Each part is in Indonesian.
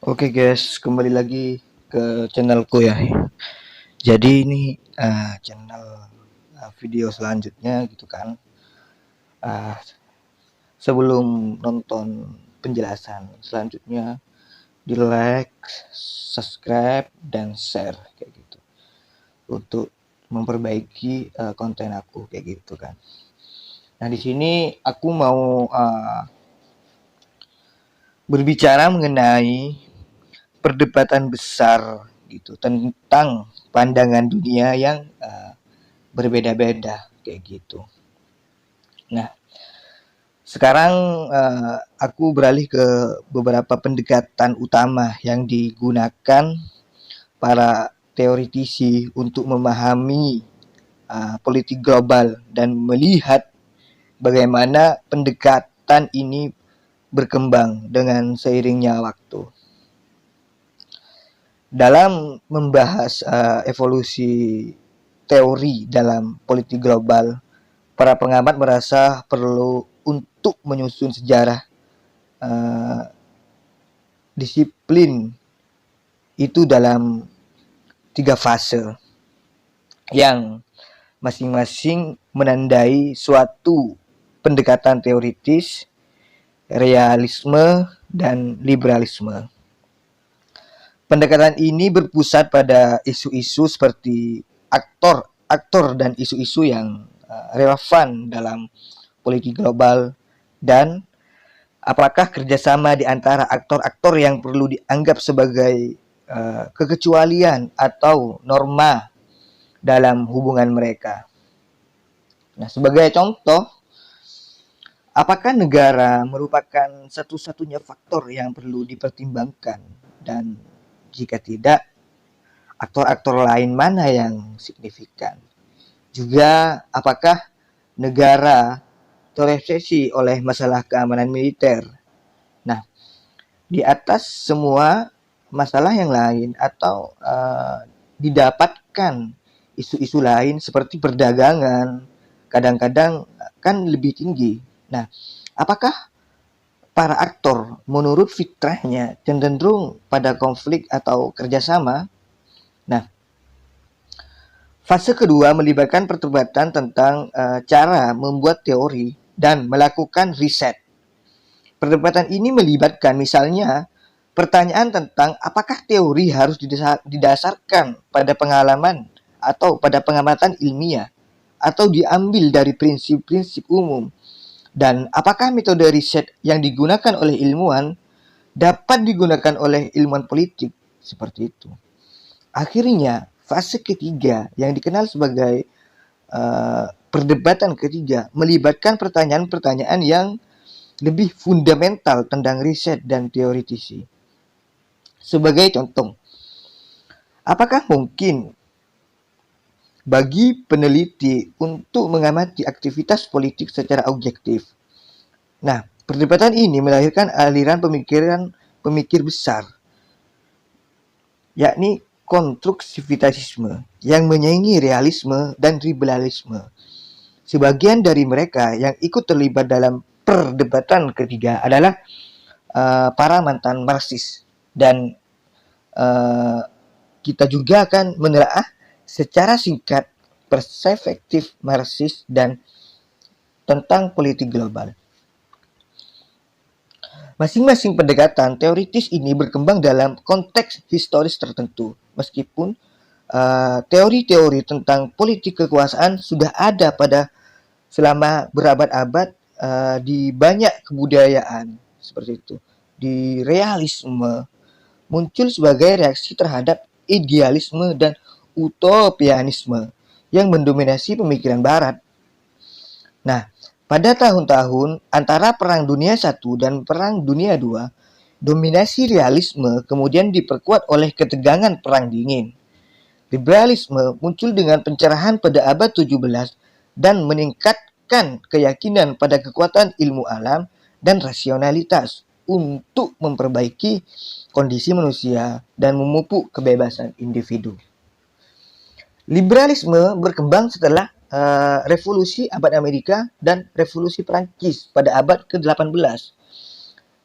Oke guys, kembali lagi ke channelku ya. Jadi ini channel video selanjutnya gitu kan. Ah, Sebelum nonton penjelasan selanjutnya, di like, subscribe, dan share kayak gitu untuk memperbaiki konten aku kayak gitu kan. Nah di sini aku mau berbicara mengenai perdebatan besar gitu tentang pandangan dunia yang berbeda-beda kayak gitu. Nah, sekarang aku beralih ke beberapa pendekatan utama yang digunakan para teoritisi untuk memahami politik global dan melihat bagaimana pendekatan ini berkembang dengan seiringnya waktu. Dalam membahas evolusi teori dalam politik global, para pengamat merasa perlu untuk menyusun sejarah uh, disiplin itu dalam 3 fase yang masing-masing menandai suatu pendekatan teoritis, realisme, dan liberalisme. Pendekatan ini berpusat pada isu-isu seperti aktor dan isu-isu yang relevan dalam politik global dan apakah kerjasama di antara aktor-aktor yang perlu dianggap sebagai kekecualian atau norma dalam hubungan mereka. Nah, sebagai contoh, apakah negara merupakan satu-satunya faktor yang perlu dipertimbangkan dan jika tidak, aktor-aktor lain mana yang signifikan? Juga, apakah negara terobsesi oleh masalah keamanan militer? Nah, di atas semua masalah yang lain atau didapatkan isu-isu lain seperti perdagangan kadang-kadang kan lebih tinggi. Nah, apakah para aktor menurut fitrahnya cenderung pada konflik atau kerjasama? Nah, fase kedua melibatkan perdebatan tentang cara membuat teori dan melakukan riset. Perdebatan ini melibatkan misalnya pertanyaan tentang apakah teori harus didasarkan pada pengalaman atau pada pengamatan ilmiah atau diambil dari prinsip-prinsip umum dan apakah metode riset yang digunakan oleh ilmuwan dapat digunakan oleh ilmuwan politik seperti itu. Akhirnya fase ketiga yang dikenal sebagai perdebatan ketiga melibatkan pertanyaan-pertanyaan yang lebih fundamental tentang riset dan teoritisi. Sebagai contoh, apakah mungkin bagi peneliti untuk mengamati aktivitas politik secara objektif? Nah, perdebatan ini melahirkan aliran pemikir besar, yakni konstruktivitasme yang menyaingi realisme dan liberalisme. Sebagian dari mereka yang ikut terlibat dalam perdebatan ketiga adalah para mantan Marxis dan kita juga akan menelaah secara singkat perspektif Marxis dan tentang politik global. Masing-masing pendekatan teoritis ini berkembang dalam konteks historis tertentu, meskipun teori-teori tentang politik kekuasaan sudah ada pada selama berabad-abad di banyak kebudayaan seperti itu. Di realisme muncul sebagai reaksi terhadap idealisme dan utopianisme yang mendominasi pemikiran barat. Nah, pada tahun-tahun antara Perang Dunia I dan Perang Dunia II, dominasi realisme kemudian diperkuat oleh ketegangan Perang Dingin. Liberalisme muncul dengan pencerahan pada abad 17 dan meningkatkan keyakinan pada kekuatan ilmu alam dan rasionalitas untuk memperbaiki kondisi manusia dan memupuk kebebasan individu. Liberalisme berkembang setelah revolusi abad Amerika dan revolusi Prancis pada abad ke-18.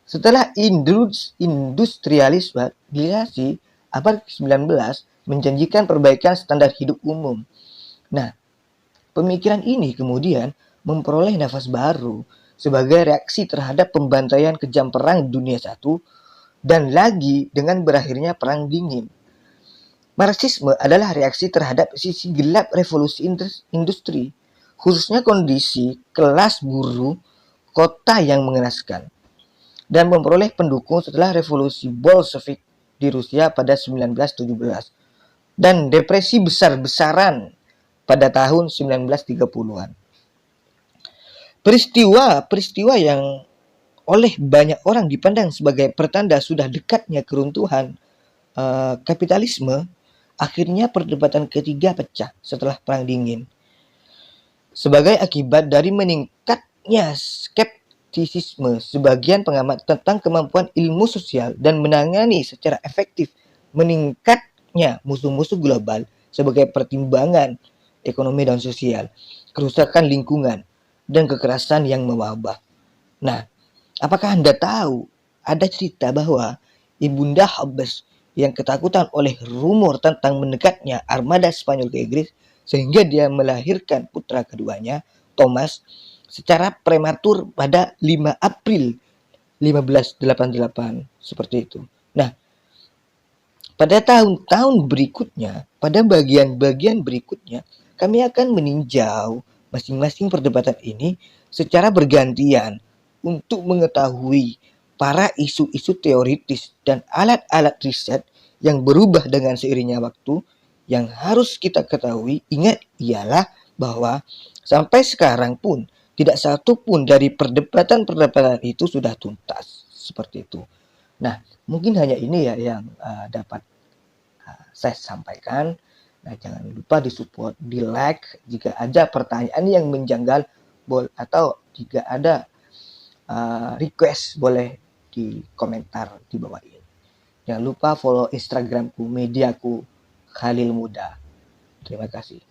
Setelah industrialisasi abad ke-19 menjanjikan perbaikan standar hidup umum. Nah, pemikiran ini kemudian memperoleh nafas baru sebagai reaksi terhadap pembantaian kejam Perang Dunia I dan lagi dengan berakhirnya Perang Dingin. Marxisme adalah reaksi terhadap sisi gelap revolusi industri, khususnya kondisi kelas buruh kota yang mengenaskan, dan memperoleh pendukung setelah revolusi Bolshevik di Rusia pada 1917 dan depresi besar-besaran pada tahun 1930-an. Peristiwa yang oleh banyak orang dipandang sebagai pertanda sudah dekatnya keruntuhan kapitalisme, akhirnya perdebatan ketiga pecah setelah Perang Dingin. Sebagai akibat dari meningkatnya skeptisisme sebagian pengamat tentang kemampuan ilmu sosial dan menangani secara efektif meningkatnya musuh-musuh global sebagai pertimbangan ekonomi dan sosial, kerusakan lingkungan, dan kekerasan yang mewabah. Nah, apakah Anda tahu ada cerita bahwa Ibunda Hobbes yang ketakutan oleh rumor tentang mendekatnya armada Spanyol ke Inggris sehingga dia melahirkan putra keduanya, Thomas, secara prematur pada 5 April 1588 seperti itu. Nah, pada tahun-tahun berikutnya, pada bagian-bagian berikutnya, kami akan meninjau masing-masing perdebatan ini secara bergantian untuk mengetahui para isu-isu teoritis dan alat-alat riset yang berubah dengan seiringnya waktu. Yang harus kita ketahui, ingat ialah bahwa sampai sekarang pun tidak satu pun dari perdebatan-perdebatan itu sudah tuntas seperti itu. Nah, mungkin hanya ini ya yang dapat saya sampaikan. Nah, jangan lupa disupport, di like jika ada pertanyaan yang menjanggal atau jika ada request boleh di komentar di bawah ini. Jangan lupa follow Instagramku, mediaku Khalil Muda. Terima kasih.